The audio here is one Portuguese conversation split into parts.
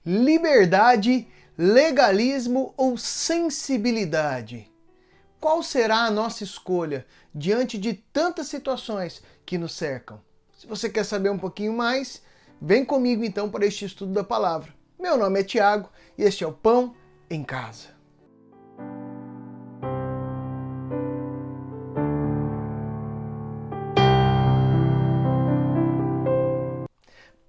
Liberdade, legalismo ou sensibilidade? Qual será a nossa escolha diante de tantas situações que nos cercam? Se você quer saber um pouquinho mais, vem comigo então para este estudo da palavra. Meu nome é Tiago e este é o Pão em Casa.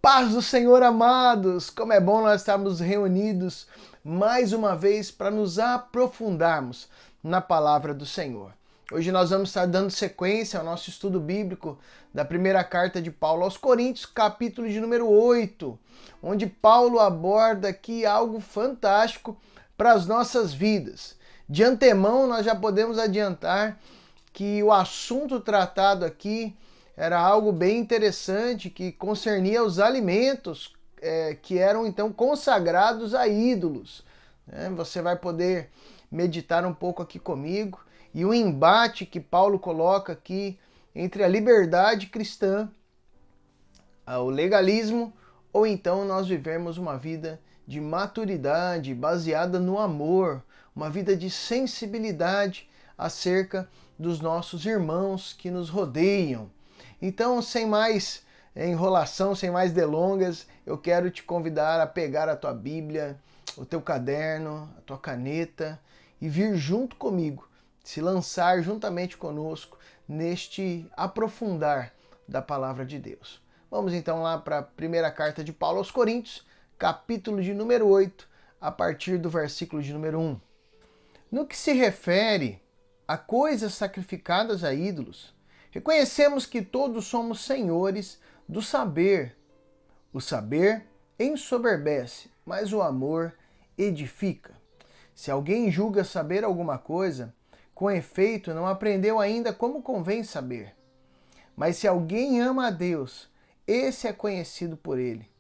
Paz do Senhor, amados! Como é bom nós estarmos reunidos mais uma vez para nos aprofundarmos na palavra do Senhor. Hoje nós vamos estar dando sequência ao nosso estudo bíblico da primeira carta de Paulo aos Coríntios, capítulo de número 8, onde Paulo aborda aqui algo fantástico para as nossas vidas. De antemão, nós já podemos adiantar que o assunto tratado aqui era algo bem interessante que concernia os alimentos que eram então consagrados a ídolos. Você vai poder meditar um pouco aqui comigo e o embate que Paulo coloca aqui entre a liberdade cristã, o legalismo, ou então nós vivemos uma vida de maturidade baseada no amor, uma vida de sensibilidade acerca dos nossos irmãos que nos rodeiam. Então, sem mais enrolação, sem mais delongas, eu quero te convidar a pegar a tua Bíblia, o teu caderno, a tua caneta e vir junto comigo, se lançar juntamente conosco neste aprofundar da palavra de Deus. Vamos então lá para a primeira carta de Paulo aos Coríntios, capítulo de número 8, a partir do versículo de número 1. No que se refere a coisas sacrificadas a ídolos, reconhecemos que todos somos senhores do saber. O saber ensoberbece, mas o amor edifica. Se alguém julga saber alguma coisa, com efeito não aprendeu ainda como convém saber. Mas se alguém ama a Deus, esse é conhecido por ele.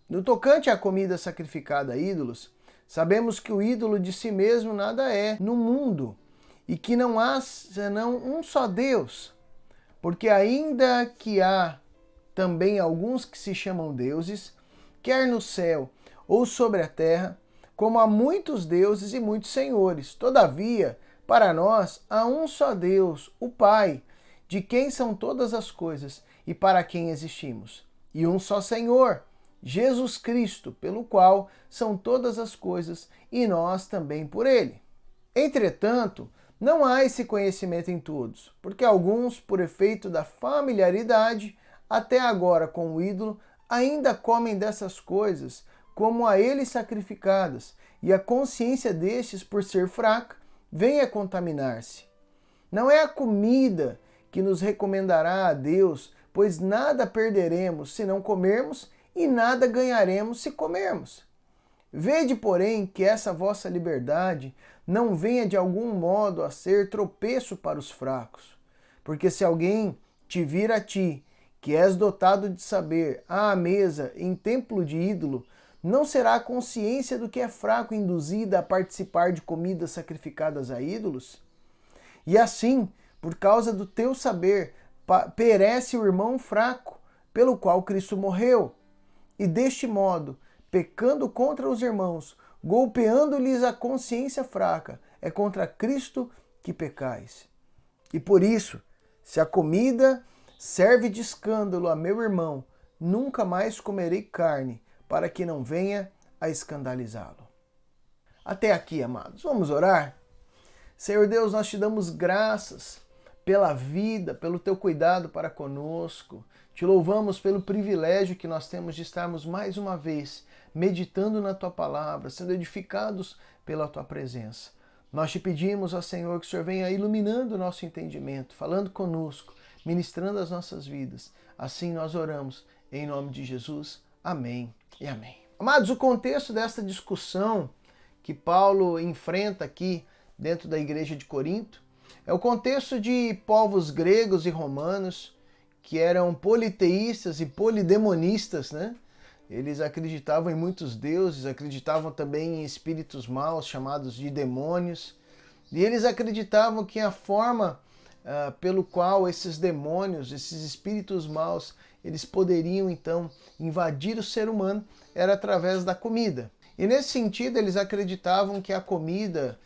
No tocante à comida sacrificada a ídolos, sabemos que o ídolo de si mesmo nada é no mundo e que não há senão um só Deus. Porque ainda que há também alguns que se chamam deuses, quer no céu ou sobre a terra, como há muitos deuses e muitos senhores. Todavia, para nós há um só Deus, o Pai, de quem são todas as coisas e para quem existimos. E um só Senhor, Jesus Cristo, pelo qual são todas as coisas e nós também por ele. Entretanto, não há esse conhecimento em todos, porque alguns, por efeito da familiaridade, até agora com o ídolo, ainda comem dessas coisas como a ele sacrificadas, e a consciência destes, por ser fraca, vem a contaminar-se. Não é a comida que nos recomendará a Deus, pois nada perderemos se não comermos, e nada ganharemos se comermos. Vede, porém, que essa vossa liberdade não venha de algum modo a ser tropeço para os fracos. Porque se alguém te vir a ti, que és dotado de saber, à mesa em templo de ídolo, não será a consciência do que é fraco induzida a participar de comidas sacrificadas a ídolos? E assim, por causa do teu saber, perece o irmão fraco, pelo qual Cristo morreu. E deste modo, pecando contra os irmãos, golpeando-lhes a consciência fraca, é contra Cristo que pecais. E por isso, se a comida serve de escândalo a meu irmão, nunca mais comerei carne, para que não venha a escandalizá-lo. Até aqui, amados. Vamos orar? Senhor Deus, nós te damos graças pela vida, pelo teu cuidado para conosco. Te louvamos pelo privilégio que nós temos de estarmos mais uma vez meditando na tua palavra, sendo edificados pela tua presença. Nós te pedimos, ó Senhor, que o Senhor venha iluminando o nosso entendimento, falando conosco, ministrando as nossas vidas. Assim nós oramos, em nome de Jesus. Amém e amém. Amados, o contexto desta discussão que Paulo enfrenta aqui dentro da igreja de Corinto é o contexto de povos gregos e romanos que eram politeístas e polidemonistas, né? Eles acreditavam em muitos deuses, acreditavam também em espíritos maus chamados de demônios, e eles acreditavam que a forma pelo qual esses demônios, esses espíritos maus, eles poderiam então invadir o ser humano era através da comida. E nesse sentido, eles acreditavam que a comida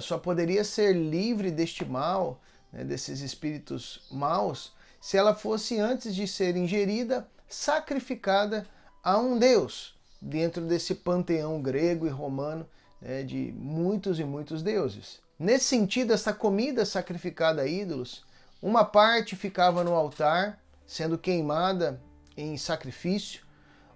só poderia ser livre deste mal, né, desses espíritos maus, se ela fosse, antes de ser ingerida, sacrificada a um deus, dentro desse panteão grego e romano, né, de muitos e muitos deuses. Nesse sentido, essa comida sacrificada a ídolos, uma parte ficava no altar, sendo queimada em sacrifício,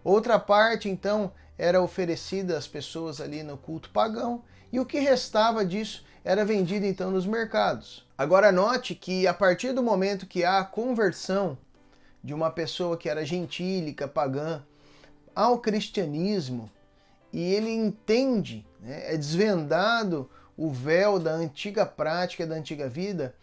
outra parte, então, era oferecida às pessoas ali no culto pagão, e o que restava disso era vendido então nos mercados. Agora note que a partir do momento que há a conversão de uma pessoa que era gentílica, pagã, ao cristianismo, e ele entende, né, é desvendado o véu da antiga prática, da antiga vida,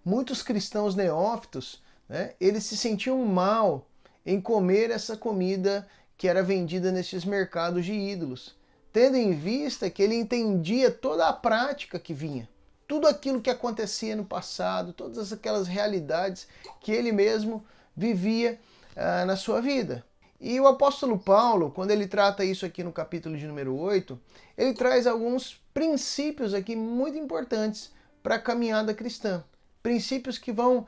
muitos cristãos neófitos, né, eles se sentiam mal em comer essa comida que era vendida nesses mercados de ídolos, tendo em vista que ele entendia toda a prática que vinha, tudo aquilo que acontecia no passado, todas aquelas realidades que ele mesmo vivia na sua vida. E o apóstolo Paulo, quando ele trata isso aqui no capítulo de número 8, ele traz alguns princípios aqui muito importantes para a caminhada cristã. Princípios que vão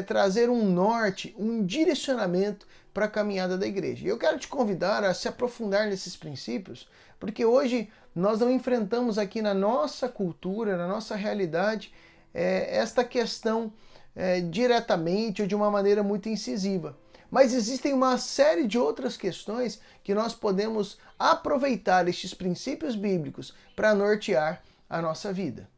trazer um norte, um direcionamento para a caminhada da igreja. E eu quero te convidar a se aprofundar nesses princípios, porque hoje nós não enfrentamos aqui na nossa cultura, na nossa realidade, esta questão diretamente ou de uma maneira muito incisiva. Mas existem uma série de outras questões que nós podemos aproveitar estes princípios bíblicos para nortear a nossa vida.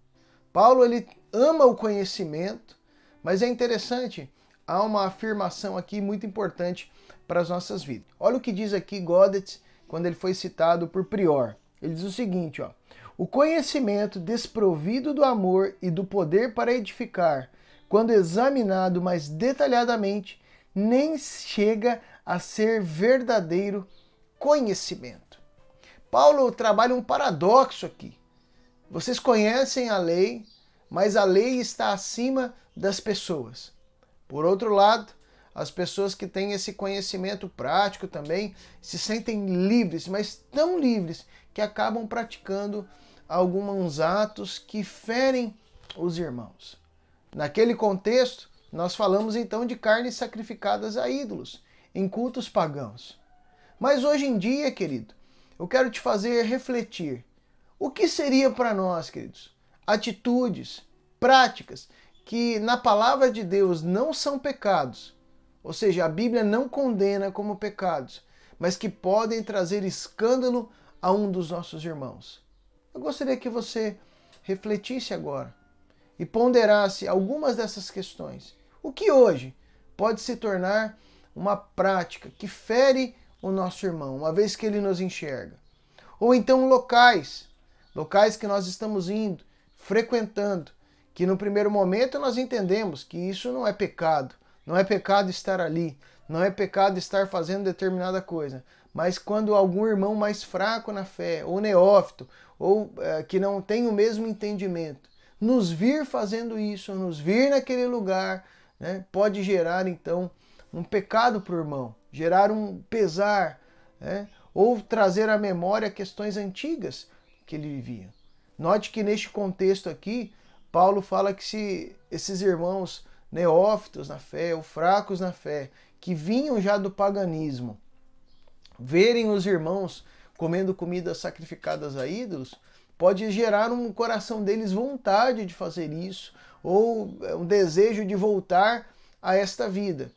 Paulo, ele ama o conhecimento, mas é interessante, há uma afirmação aqui muito importante para as nossas vidas. Olha o que diz aqui Godet, quando ele foi citado por Prior. Ele diz o seguinte, ó: o conhecimento desprovido do amor e do poder para edificar, quando examinado mais detalhadamente, nem chega a ser verdadeiro conhecimento. Paulo trabalha um paradoxo aqui. Vocês conhecem a lei, mas a lei está acima das pessoas. Por outro lado, as pessoas que têm esse conhecimento prático também se sentem livres, mas tão livres que acabam praticando alguns atos que ferem os irmãos. Naquele contexto, nós falamos então de carnes sacrificadas a ídolos, em cultos pagãos. Mas hoje em dia, querido, eu quero te fazer refletir. O que seria para nós, queridos, atitudes, práticas, que na palavra de Deus não são pecados, ou seja, a Bíblia não condena como pecados, mas que podem trazer escândalo a um dos nossos irmãos? Eu gostaria que você refletisse agora e ponderasse algumas dessas questões. O que hoje pode se tornar uma prática que fere o nosso irmão, uma vez que ele nos enxerga? Ou então locais que nós estamos indo, frequentando, que no primeiro momento nós entendemos que isso não é pecado estar ali, não é pecado estar fazendo determinada coisa, mas quando algum irmão mais fraco na fé, ou neófito, ou que não tem o mesmo entendimento, nos vir fazendo isso, nos vir naquele lugar, né, pode gerar então um pecado para o irmão, gerar um pesar, né, ou trazer à memória questões antigas que ele vivia. Note que neste contexto aqui, Paulo fala que se esses irmãos neófitos na fé, ou fracos na fé, que vinham já do paganismo, verem os irmãos comendo comidas sacrificadas a ídolos, pode gerar no coração deles vontade de fazer isso, ou um desejo de voltar a esta vida.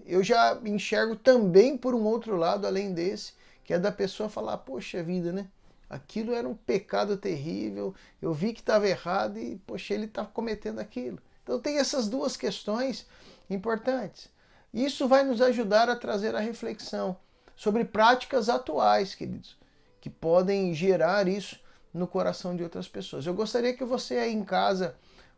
Eu já enxergo também por um outro lado, além desse, que é da pessoa falar, poxa vida, né? Aquilo era um pecado terrível, eu vi que estava errado e, poxa, ele está cometendo aquilo. Então tem essas duas questões importantes. Isso vai nos ajudar a trazer a reflexão sobre práticas atuais, queridos, que podem gerar isso no coração de outras pessoas. Eu gostaria que você aí em casa,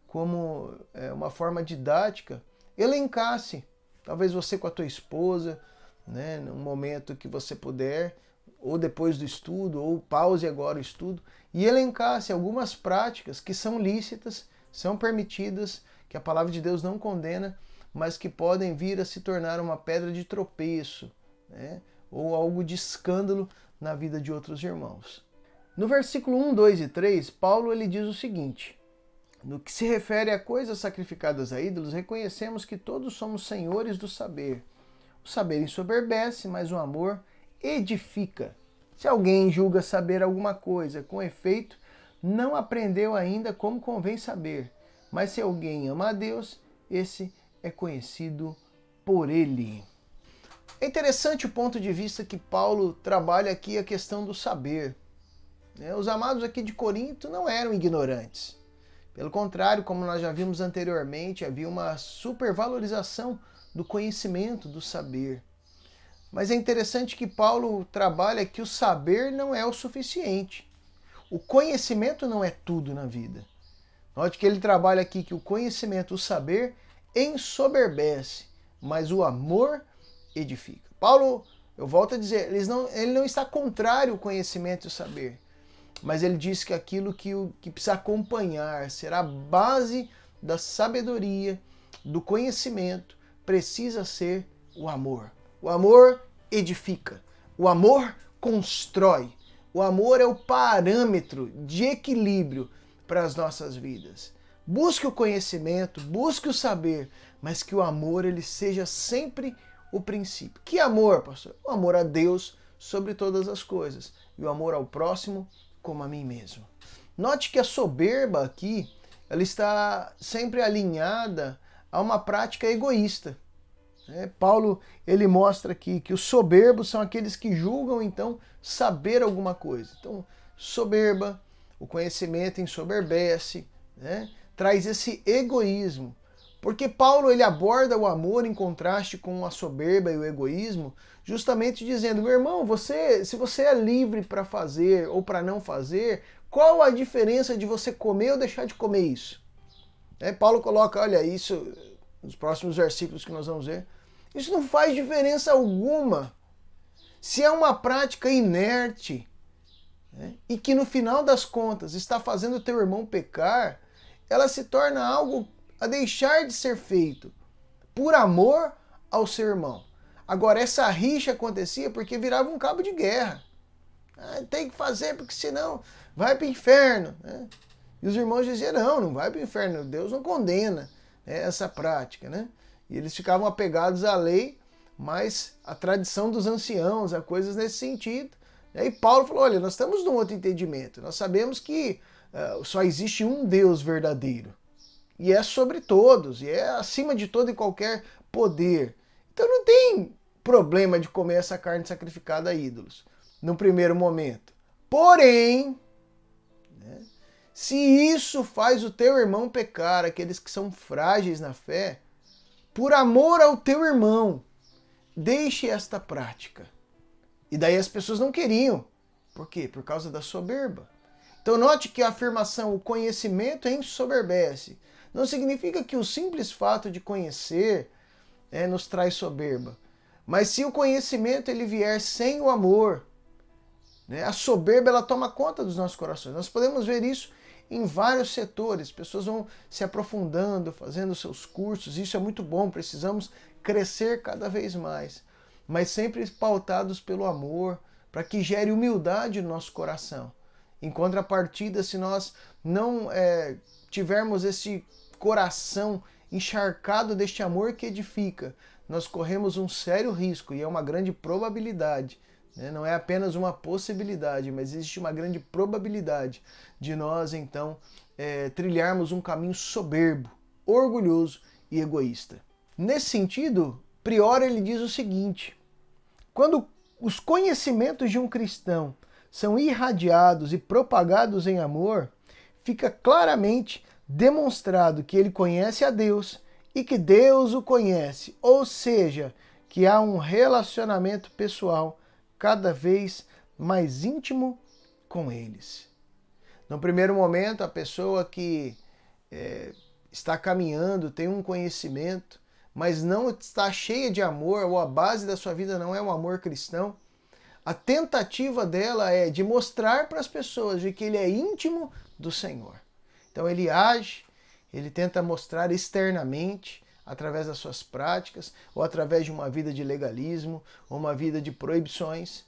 como uma forma didática, elencasse, talvez você com a tua esposa, né, num momento que você puder, ou depois do estudo, ou pause agora o estudo, e elencasse algumas práticas que são lícitas, são permitidas, que a palavra de Deus não condena, mas que podem vir a se tornar uma pedra de tropeço, né, ou algo de escândalo na vida de outros irmãos. No versículo 1, 2 e 3, Paulo ele diz o seguinte: no que se refere a coisas sacrificadas a ídolos, reconhecemos que todos somos senhores do saber. O saber ensoberbece, mas o amor edifica. Se alguém julga saber alguma coisa, com efeito, não aprendeu ainda como convém saber. Mas se alguém ama a Deus, esse é conhecido por ele. É interessante o ponto de vista que Paulo trabalha aqui a questão do saber. Os amados aqui de Corinto não eram ignorantes. Pelo contrário, como nós já vimos anteriormente, havia uma supervalorização do conhecimento, do saber. Mas é interessante que Paulo trabalha que o saber não é o suficiente. O conhecimento não é tudo na vida. Note que ele trabalha aqui que o conhecimento, o saber, ensoberbece, mas o amor edifica. Paulo, eu volto a dizer, ele não está contrário ao conhecimento e o saber, mas ele diz que aquilo que precisa acompanhar, será a base da sabedoria, do conhecimento, precisa ser o amor. O amor edifica, o amor constrói, o amor é o parâmetro de equilíbrio para as nossas vidas. Busque o conhecimento, busque o saber, mas que o amor ele seja sempre o princípio. Que amor, pastor? O amor a Deus sobre todas as coisas e o amor ao próximo como a mim mesmo. Note que a soberba aqui, ela está sempre alinhada a uma prática egoísta. Paulo ele mostra aqui que os soberbos são aqueles que julgam então saber alguma coisa. Então, soberba, o conhecimento ensoberbece, traz esse egoísmo. Porque Paulo ele aborda o amor em contraste com a soberba e o egoísmo, justamente dizendo, meu irmão, se você é livre para fazer ou para não fazer, qual a diferença de você comer ou deixar de comer isso? Paulo coloca, olha, isso, nos próximos versículos que nós vamos ver, isso não faz diferença alguma. Se é uma prática inerte, e que no final das contas está fazendo o teu irmão pecar, ela se torna algo a deixar de ser feito por amor ao seu irmão. Agora, essa rixa acontecia porque virava um cabo de guerra. Tem que fazer porque senão vai para o inferno. E os irmãos diziam, não vai para o inferno, Deus não condena essa prática. E eles ficavam apegados à lei, mas à tradição dos anciãos, a coisas nesse sentido. E Paulo falou, olha, nós estamos num outro entendimento. Nós sabemos que só existe um Deus verdadeiro. E é sobre todos, e é acima de todo e qualquer poder. Então não tem problema de comer essa carne sacrificada a ídolos, no primeiro momento. Porém, se isso faz o teu irmão pecar, aqueles que são frágeis na fé, por amor ao teu irmão, deixe esta prática. E daí as pessoas não queriam. Por quê? Por causa da soberba. Então note que a afirmação, o conhecimento ensoberbece, não significa que o simples fato de conhecer nos traz soberba. Mas se o conhecimento ele vier sem o amor, a soberba ela toma conta dos nossos corações. Nós podemos ver isso em vários setores. Pessoas vão se aprofundando, fazendo seus cursos. Isso é muito bom, precisamos crescer cada vez mais. Mas sempre pautados pelo amor, para que gere humildade no nosso coração. Em contrapartida, se nós não tivermos esse coração encharcado deste amor que edifica, nós corremos um sério risco, e é uma grande probabilidade, não é apenas uma possibilidade, mas existe uma grande probabilidade de nós, então, trilharmos um caminho soberbo, orgulhoso e egoísta. Nesse sentido, Prior ele diz o seguinte, quando os conhecimentos de um cristão são irradiados e propagados em amor, fica claramente demonstrado que ele conhece a Deus e que Deus o conhece, ou seja, que há um relacionamento pessoal cada vez mais íntimo com eles. No primeiro momento, a pessoa que está caminhando, tem um conhecimento, mas não está cheia de amor, ou a base da sua vida não é um amor cristão, a tentativa dela é de mostrar para as pessoas de que ele é íntimo do Senhor. Então ele age, ele tenta mostrar externamente, através das suas práticas, ou através de uma vida de legalismo, ou uma vida de proibições,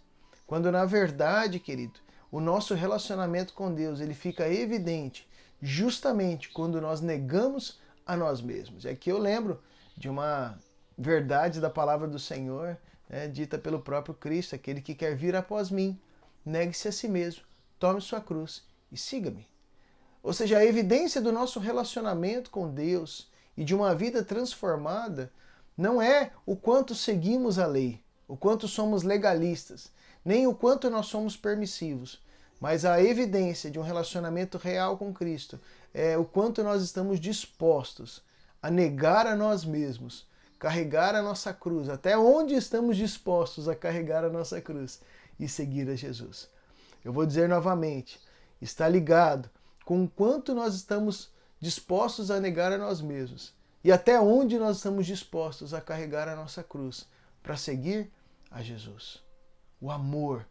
Quando na verdade, querido, o nosso relacionamento com Deus ele fica evidente justamente quando nós negamos a nós mesmos. É que eu lembro de uma verdade da palavra do Senhor, né, dita pelo próprio Cristo: aquele que quer vir após mim, negue-se a si mesmo, tome sua cruz e siga-me. Ou seja, a evidência do nosso relacionamento com Deus e de uma vida transformada não é o quanto seguimos a lei, o quanto somos legalistas, nem o quanto nós somos permissivos, mas a evidência de um relacionamento real com Cristo é o quanto nós estamos dispostos a negar a nós mesmos, carregar a nossa cruz, até onde estamos dispostos a carregar a nossa cruz e seguir a Jesus. Eu vou dizer novamente, está ligado com o quanto nós estamos dispostos a negar a nós mesmos e até onde nós estamos dispostos a carregar a nossa cruz para seguir a Jesus. O amor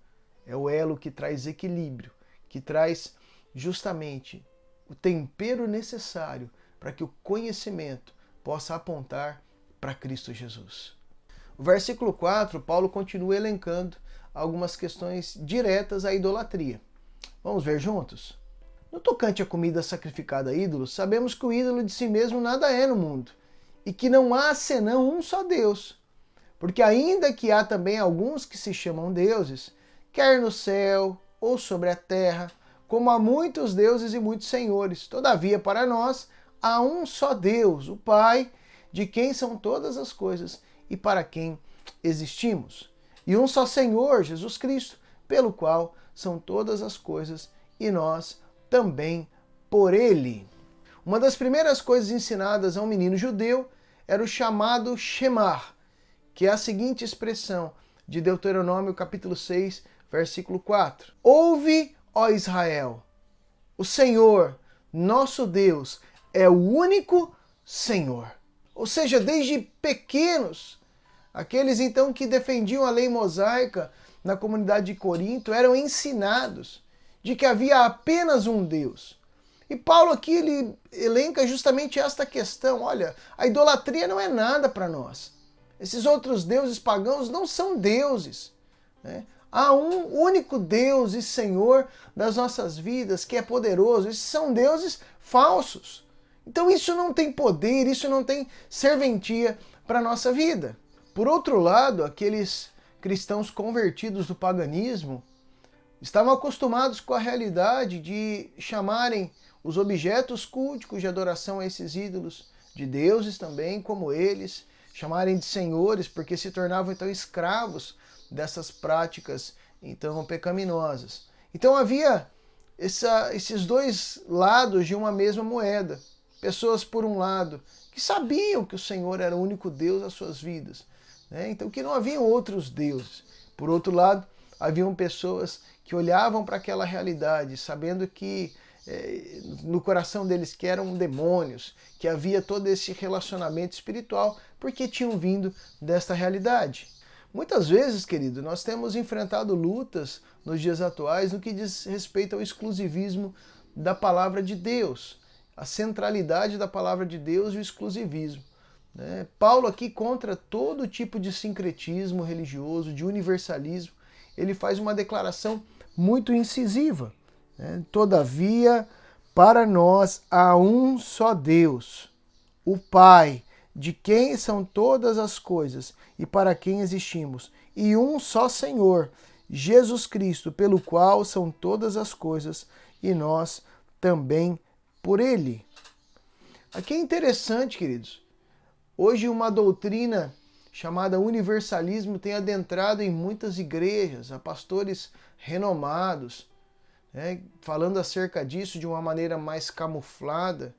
é o elo que traz equilíbrio, que traz justamente o tempero necessário para que o conhecimento possa apontar para Cristo Jesus. O versículo 4, Paulo continua elencando algumas questões diretas à idolatria. Vamos ver juntos? No tocante à comida sacrificada a ídolos, sabemos que o ídolo de si mesmo nada é no mundo, e que não há senão um só Deus. Porque ainda que há também alguns que se chamam deuses, quer no céu ou sobre a terra, como há muitos deuses e muitos senhores, todavia para nós há um só Deus, o Pai, de quem são todas as coisas e para quem existimos. E um só Senhor, Jesus Cristo, pelo qual são todas as coisas e nós também por ele. Uma das primeiras coisas ensinadas a um menino judeu era o chamado Shemar, que é a seguinte expressão de Deuteronômio capítulo 6, versículo 4. Ouve, ó Israel, o Senhor, nosso Deus, é o único Senhor. Ou seja, desde pequenos, aqueles então que defendiam a lei mosaica na comunidade de Corinto eram ensinados de que havia apenas um Deus. E Paulo aqui ele elenca justamente esta questão. Olha, a idolatria não é nada para nós. Esses outros deuses pagãos não são deuses, né? Há um único Deus e Senhor das nossas vidas que é poderoso. Esses são deuses falsos. Então isso não tem poder, isso não tem serventia para a nossa vida. Por outro lado, aqueles cristãos convertidos do paganismo estavam acostumados com a realidade de chamarem os objetos culticos de adoração a esses ídolos de deuses também, como eles, chamarem de senhores, porque se tornavam então escravos dessas práticas então pecaminosas. Então havia esses dois lados de uma mesma moeda. Pessoas, por um lado, que sabiam que o Senhor era o único Deus das suas vidas, né? Então que não haviam outros deuses. Por outro lado, haviam pessoas que olhavam para aquela realidade, sabendo que no coração deles que eram demônios, que havia todo esse relacionamento espiritual, porque tinham vindo desta realidade. Muitas vezes, querido, nós temos enfrentado lutas nos dias atuais no que diz respeito ao exclusivismo da palavra de Deus, a centralidade da palavra de Deus e o exclusivismo, né? Paulo aqui, contra todo tipo de sincretismo religioso, de universalismo, ele faz uma declaração muito incisiva, né? Todavia, para nós há um só Deus, o Pai, de quem são todas as coisas e para quem existimos, e um só Senhor, Jesus Cristo, pelo qual são todas as coisas e nós também por ele. Aqui é interessante, queridos. Hoje uma doutrina chamada universalismo tem adentrado em muitas igrejas, há pastores renomados, né, falando acerca disso de uma maneira mais camuflada.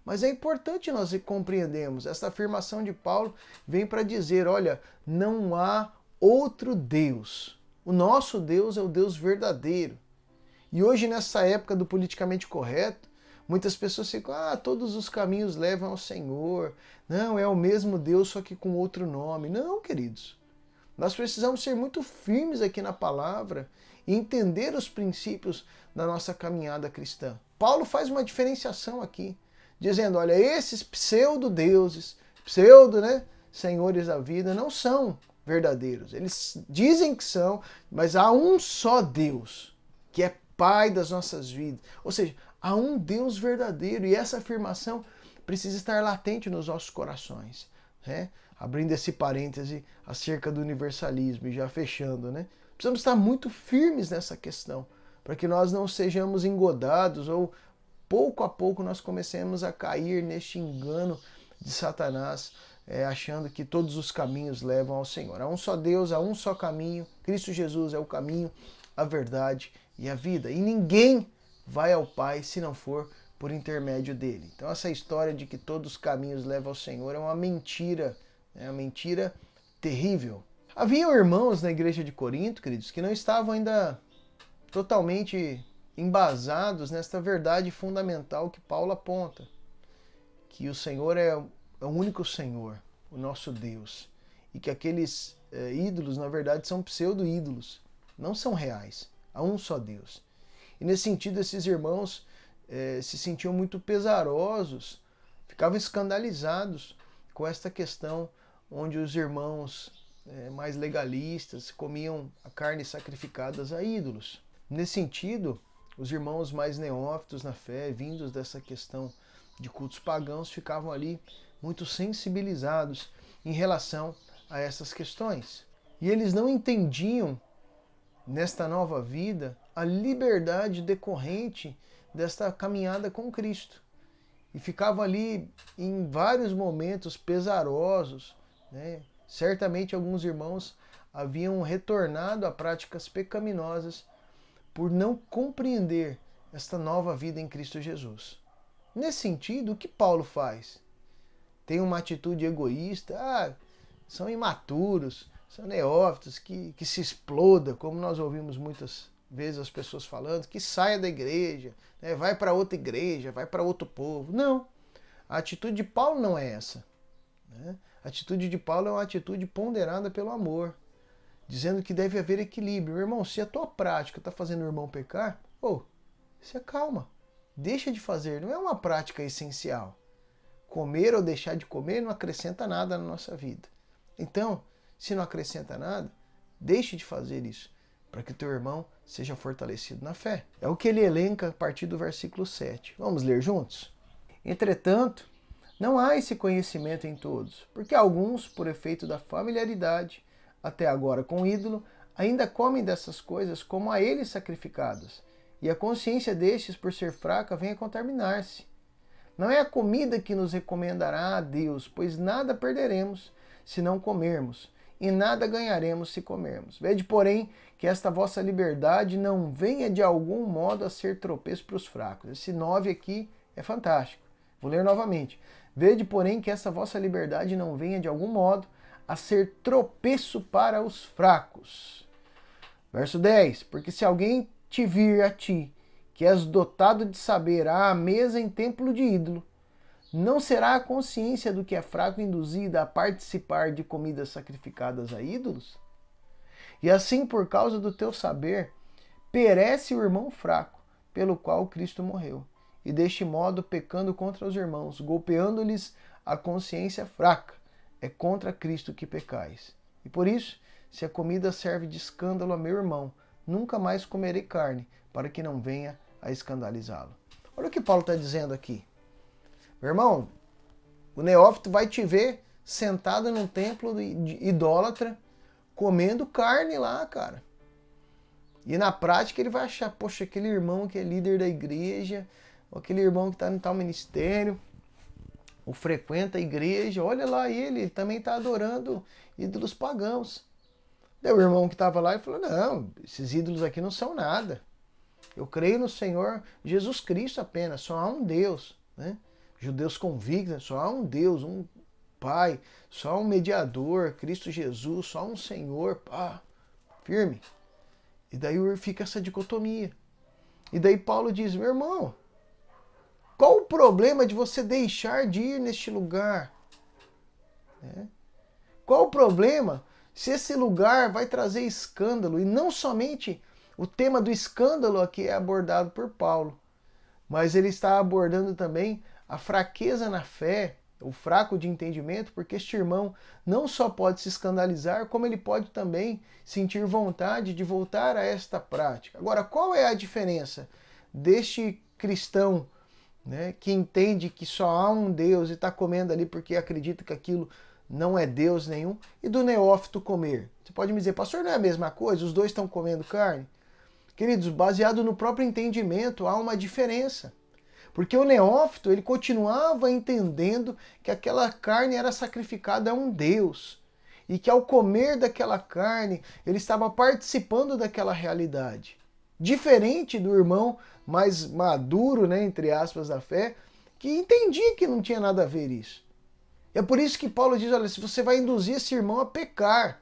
Mas é importante nós compreendermos, esta afirmação de Paulo vem para dizer, olha, não há outro Deus. O nosso Deus é o Deus verdadeiro. E hoje, nessa época do politicamente correto, muitas pessoas ficam, todos os caminhos levam ao Senhor. Não, é o mesmo Deus, só que com outro nome. Não, queridos. Nós precisamos ser muito firmes aqui na palavra e entender os princípios da nossa caminhada cristã. Paulo faz uma diferenciação aqui, dizendo, olha, esses pseudo-deuses, senhores da vida, não são verdadeiros. Eles dizem que são, mas há um só Deus, que é Pai das nossas vidas. Ou seja, há um Deus verdadeiro e essa afirmação precisa estar latente nos nossos corações. Né? Abrindo esse parêntese acerca do universalismo e já fechando, né? Precisamos estar muito firmes nessa questão, para que nós não sejamos engodados ou pouco a pouco nós comecemos a cair neste engano de Satanás, achando que todos os caminhos levam ao Senhor. Há um só Deus, há um só caminho, Cristo Jesus é o caminho, a verdade e a vida. E ninguém vai ao Pai se não for por intermédio dele. Então essa história de que todos os caminhos levam ao Senhor é uma mentira terrível. Havia irmãos na igreja de Corinto, queridos, que não estavam ainda totalmente embasados nesta verdade fundamental que Paulo aponta, que o Senhor é o único Senhor, o nosso Deus, e que aqueles ídolos, na verdade, são pseudo-ídolos, não são reais, há um só Deus. E nesse sentido, esses irmãos se sentiam muito pesarosos, ficavam escandalizados com esta questão onde os irmãos mais legalistas comiam a carne sacrificadas a ídolos. Nesse sentido, os irmãos mais neófitos na fé, vindos dessa questão de cultos pagãos, ficavam ali muito sensibilizados em relação a essas questões. E eles não entendiam, nesta nova vida, a liberdade decorrente desta caminhada com Cristo. E ficavam ali em vários momentos pesarosos, né? Certamente alguns irmãos haviam retornado a práticas pecaminosas por não compreender esta nova vida em Cristo Jesus. Nesse sentido, o que Paulo faz? Tem uma atitude egoísta, são imaturos, são neófitos, que se exploda, como nós ouvimos muitas vezes as pessoas falando, que saia da igreja, né, vai para outra igreja, vai para outro povo. Não, a atitude de Paulo não é essa. Né? A atitude de Paulo é uma atitude ponderada pelo amor, dizendo que deve haver equilíbrio. Irmão, se a tua prática está fazendo o irmão pecar, se acalma, deixa de fazer, não é uma prática essencial. Comer ou deixar de comer não acrescenta nada na nossa vida. Então, se não acrescenta nada, deixe de fazer isso, para que o teu irmão seja fortalecido na fé. É o que ele elenca a partir do versículo 7. Vamos ler juntos? Entretanto, não há esse conhecimento em todos, porque alguns, por efeito da familiaridade, até agora com o ídolo, ainda comem dessas coisas como a eles sacrificadas, e a consciência destes, por ser fraca, vem a contaminar-se. Não é a comida que nos recomendará a Deus, pois nada perderemos se não comermos, e nada ganharemos se comermos. Vede, porém, que esta vossa liberdade não venha de algum modo a ser tropeço para os fracos. Esse 9 aqui é fantástico. Vou ler novamente. Vede, porém, que essa vossa liberdade não venha de algum modo a ser tropeço para os fracos. Verso 10. Porque se alguém te vir a ti, que és dotado de saber à mesa em templo de ídolo, não será a consciência do que é fraco induzida a participar de comidas sacrificadas a ídolos? E assim, por causa do teu saber, perece o irmão fraco, pelo qual Cristo morreu, e deste modo pecando contra os irmãos, golpeando-lhes a consciência fraca, é contra Cristo que pecais. E por isso, se a comida serve de escândalo a meu irmão, nunca mais comerei carne, para que não venha a escandalizá-lo. Olha o que Paulo está dizendo aqui. Meu irmão, o neófito vai te ver sentado num templo idólatra, comendo carne lá, cara. E na prática ele vai achar, poxa, aquele irmão que é líder da igreja, ou aquele irmão que está em tal ministério, ou frequenta a igreja, olha lá ele também está adorando ídolos pagãos. Daí o irmão que estava lá e falou, não, esses ídolos aqui não são nada. Eu creio no Senhor Jesus Cristo apenas, só há um Deus, né? Judeus convictos, só há um Deus, um Pai, só um mediador, Cristo Jesus, só um Senhor, firme. E daí fica essa dicotomia. E daí Paulo diz, meu irmão, qual o problema de você deixar de ir neste lugar? Qual o problema se esse lugar vai trazer escândalo? E não somente o tema do escândalo aqui é abordado por Paulo, mas ele está abordando também a fraqueza na fé, o fraco de entendimento, porque este irmão não só pode se escandalizar, como ele pode também sentir vontade de voltar a esta prática. Agora, qual é a diferença deste cristão, né, que entende que só há um Deus e está comendo ali porque acredita que aquilo não é Deus nenhum, e do neófito comer? Você pode me dizer, pastor, não é a mesma coisa? Os dois estão comendo carne? Queridos, baseado no próprio entendimento, há uma diferença. Porque o neófito, ele continuava entendendo que aquela carne era sacrificada a um Deus. E que ao comer daquela carne, ele estava participando daquela realidade. Diferente do irmão mais maduro, né, entre aspas, da fé, que entendia que não tinha nada a ver isso. É por isso que Paulo diz, olha, se você vai induzir esse irmão a pecar,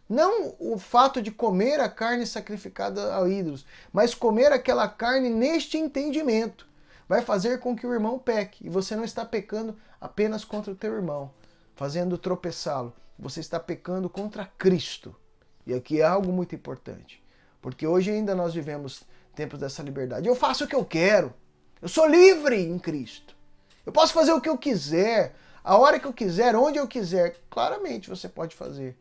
não o fato de comer a carne sacrificada a ídolos, mas comer aquela carne neste entendimento vai fazer com que o irmão peque. E você não está pecando apenas contra o teu irmão, fazendo tropeçá-lo. Você está pecando contra Cristo. E aqui é algo muito importante. Porque hoje ainda nós vivemos tempos dessa liberdade. Eu faço o que eu quero. Eu sou livre em Cristo. Eu posso fazer o que eu quiser, a hora que eu quiser, onde eu quiser. Claramente você pode fazer.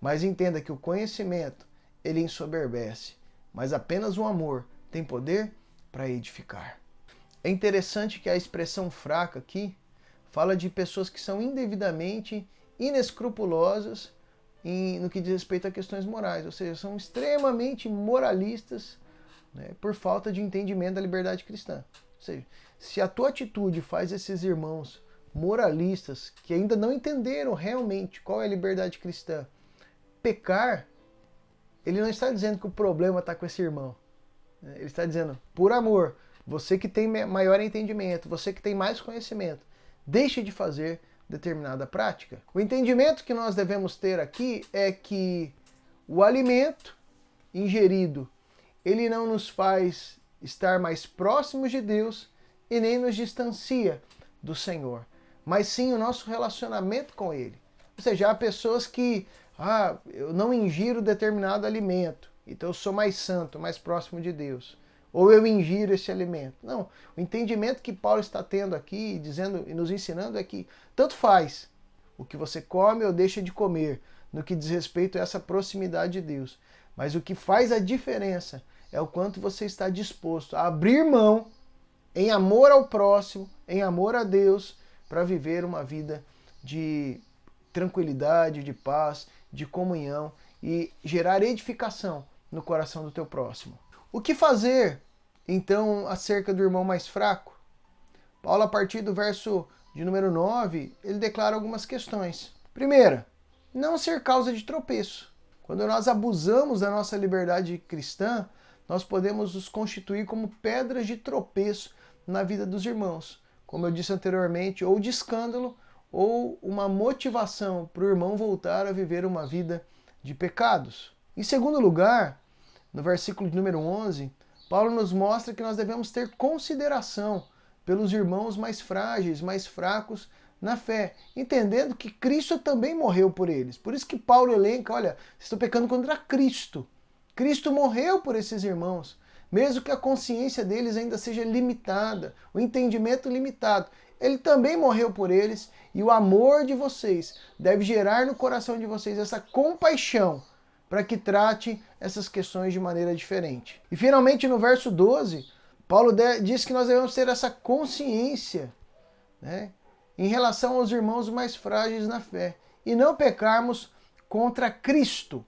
Mas entenda que o conhecimento, ele ensoberbece. Mas apenas o amor tem poder para edificar. É interessante que a expressão fraca aqui fala de pessoas que são indevidamente inescrupulosas no que diz respeito a questões morais. Ou seja, são extremamente moralistas, né, por falta de entendimento da liberdade cristã. Ou seja, se a tua atitude faz esses irmãos moralistas, que ainda não entenderam realmente qual é a liberdade cristã, pecar, ele não está dizendo que o problema está com esse irmão. Ele está dizendo, por amor, você que tem maior entendimento, você que tem mais conhecimento, deixe de fazer determinada prática. O entendimento que nós devemos ter aqui é que o alimento ingerido, ele não nos faz estar mais próximos de Deus e nem nos distancia do Senhor, mas sim o nosso relacionamento com Ele. Ou seja, há pessoas que eu não ingiro determinado alimento, então eu sou mais santo, mais próximo de Deus. Ou eu ingiro esse alimento. Não, o entendimento que Paulo está tendo aqui, dizendo e nos ensinando é que tanto faz o que você come ou deixa de comer, no que diz respeito a essa proximidade de Deus. Mas o que faz a diferença é o quanto você está disposto a abrir mão em amor ao próximo, em amor a Deus, para viver uma vida de tranquilidade, de paz, de comunhão e gerar edificação no coração do teu próximo. O que fazer, então, acerca do irmão mais fraco? Paulo, a partir do verso de número 9, ele declara algumas questões. Primeira, não ser causa de tropeço. Quando nós abusamos da nossa liberdade cristã, nós podemos nos constituir como pedras de tropeço na vida dos irmãos. Como eu disse anteriormente, ou de escândalo, ou uma motivação para o irmão voltar a viver uma vida de pecados. Em segundo lugar, no versículo de número 11, Paulo nos mostra que nós devemos ter consideração pelos irmãos mais frágeis, mais fracos na fé, entendendo que Cristo também morreu por eles. Por isso que Paulo elenca, olha, estou pecando contra Cristo. Cristo morreu por esses irmãos, mesmo que a consciência deles ainda seja limitada, o entendimento limitado. Ele também morreu por eles e o amor de vocês deve gerar no coração de vocês essa compaixão para que trate essas questões de maneira diferente. E finalmente no verso 12, Paulo diz que nós devemos ter essa consciência, né, em relação aos irmãos mais frágeis na fé e não pecarmos contra Cristo,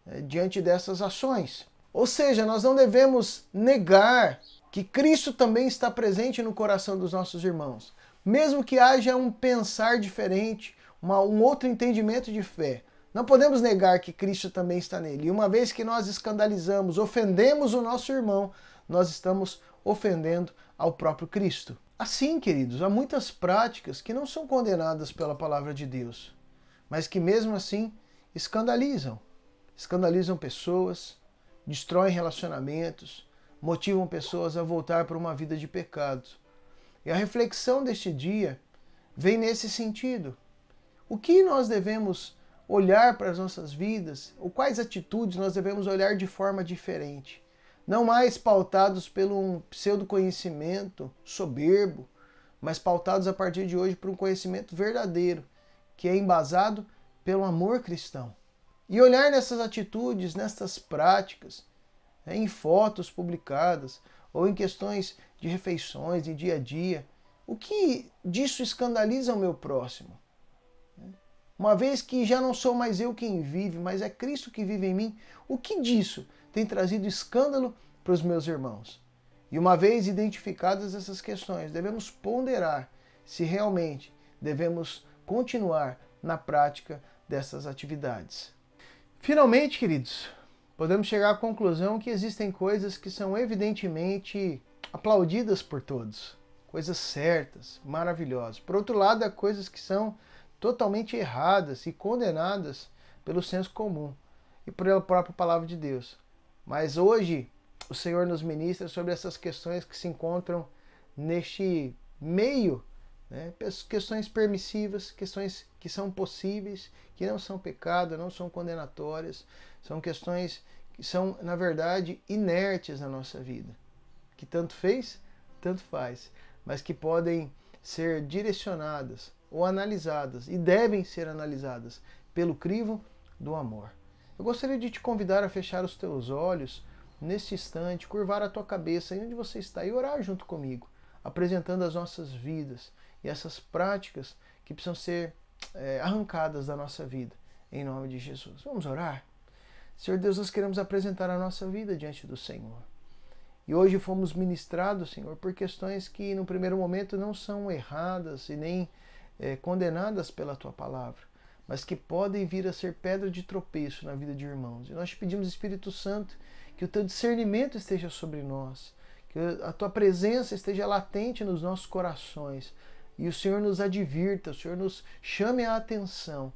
né, diante dessas ações. Ou seja, nós não devemos negar que Cristo também está presente no coração dos nossos irmãos. Mesmo que haja um pensar diferente, um outro entendimento de fé, não podemos negar que Cristo também está nele. E uma vez que nós escandalizamos, ofendemos o nosso irmão, nós estamos ofendendo ao próprio Cristo. Assim, queridos, há muitas práticas que não são condenadas pela palavra de Deus, mas que mesmo assim escandalizam. Escandalizam pessoas, destroem relacionamentos, motivam pessoas a voltar para uma vida de pecados. E a reflexão deste dia vem nesse sentido. O que nós devemos olhar para as nossas vidas, ou quais atitudes nós devemos olhar de forma diferente? Não mais pautados pelo um pseudo-conhecimento soberbo, mas pautados a partir de hoje por um conhecimento verdadeiro, que é embasado pelo amor cristão. E olhar nessas atitudes, nessas práticas, em fotos publicadas, ou em questões de refeições, de dia a dia, o que disso escandaliza o meu próximo? Uma vez que já não sou mais eu quem vive, mas é Cristo que vive em mim, o que disso tem trazido escândalo para os meus irmãos? E uma vez identificadas essas questões, devemos ponderar se realmente devemos continuar na prática dessas atividades. Finalmente, queridos, podemos chegar à conclusão que existem coisas que são evidentemente aplaudidas por todos, coisas certas, maravilhosas. Por outro lado, há coisas que são totalmente erradas e condenadas pelo senso comum e pela própria palavra de Deus. Mas hoje o Senhor nos ministra sobre essas questões que se encontram neste meio, né? Questões permissivas, questões que são possíveis, que não são pecado, não são condenatórias, são questões que são, na verdade, inertes na nossa vida, que tanto fez, tanto faz, mas que podem ser direcionadas ou analisadas, e devem ser analisadas, pelo crivo do amor. Eu gostaria de te convidar a fechar os teus olhos neste instante, curvar a tua cabeça aí onde você está e orar junto comigo, apresentando as nossas vidas e essas práticas que precisam ser arrancadas da nossa vida, em nome de Jesus. Vamos orar? Senhor Deus, nós queremos apresentar a nossa vida diante do Senhor. E hoje fomos ministrados, Senhor, por questões que no primeiro momento não são erradas e nem condenadas pela Tua palavra, mas que podem vir a ser pedra de tropeço na vida de irmãos. E nós te pedimos, Espírito Santo, que o Teu discernimento esteja sobre nós, que a Tua presença esteja latente nos nossos corações, e o Senhor nos advirta, o Senhor nos chame a atenção,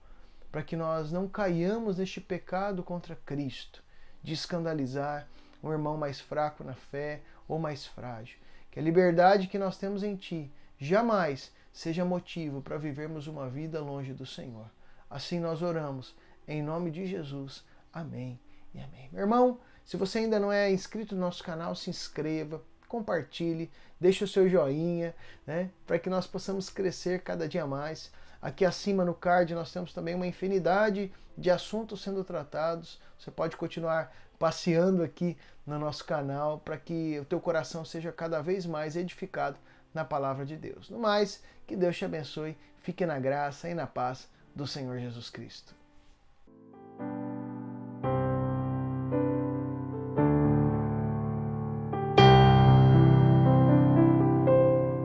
para que nós não caiamos neste pecado contra Cristo, de escandalizar um irmão mais fraco na fé ou mais frágil. Que a liberdade que nós temos em Ti jamais seja motivo para vivermos uma vida longe do Senhor. Assim nós oramos, em nome de Jesus. Amém e amém. Meu irmão, se você ainda não é inscrito no nosso canal, se inscreva, compartilhe, deixe o seu joinha, né, para que nós possamos crescer cada dia mais. Aqui acima no card nós temos também uma infinidade de assuntos sendo tratados. Você pode continuar passeando aqui no nosso canal para que o teu coração seja cada vez mais edificado na palavra de Deus. No mais, que Deus te abençoe, fique na graça e na paz do Senhor Jesus Cristo.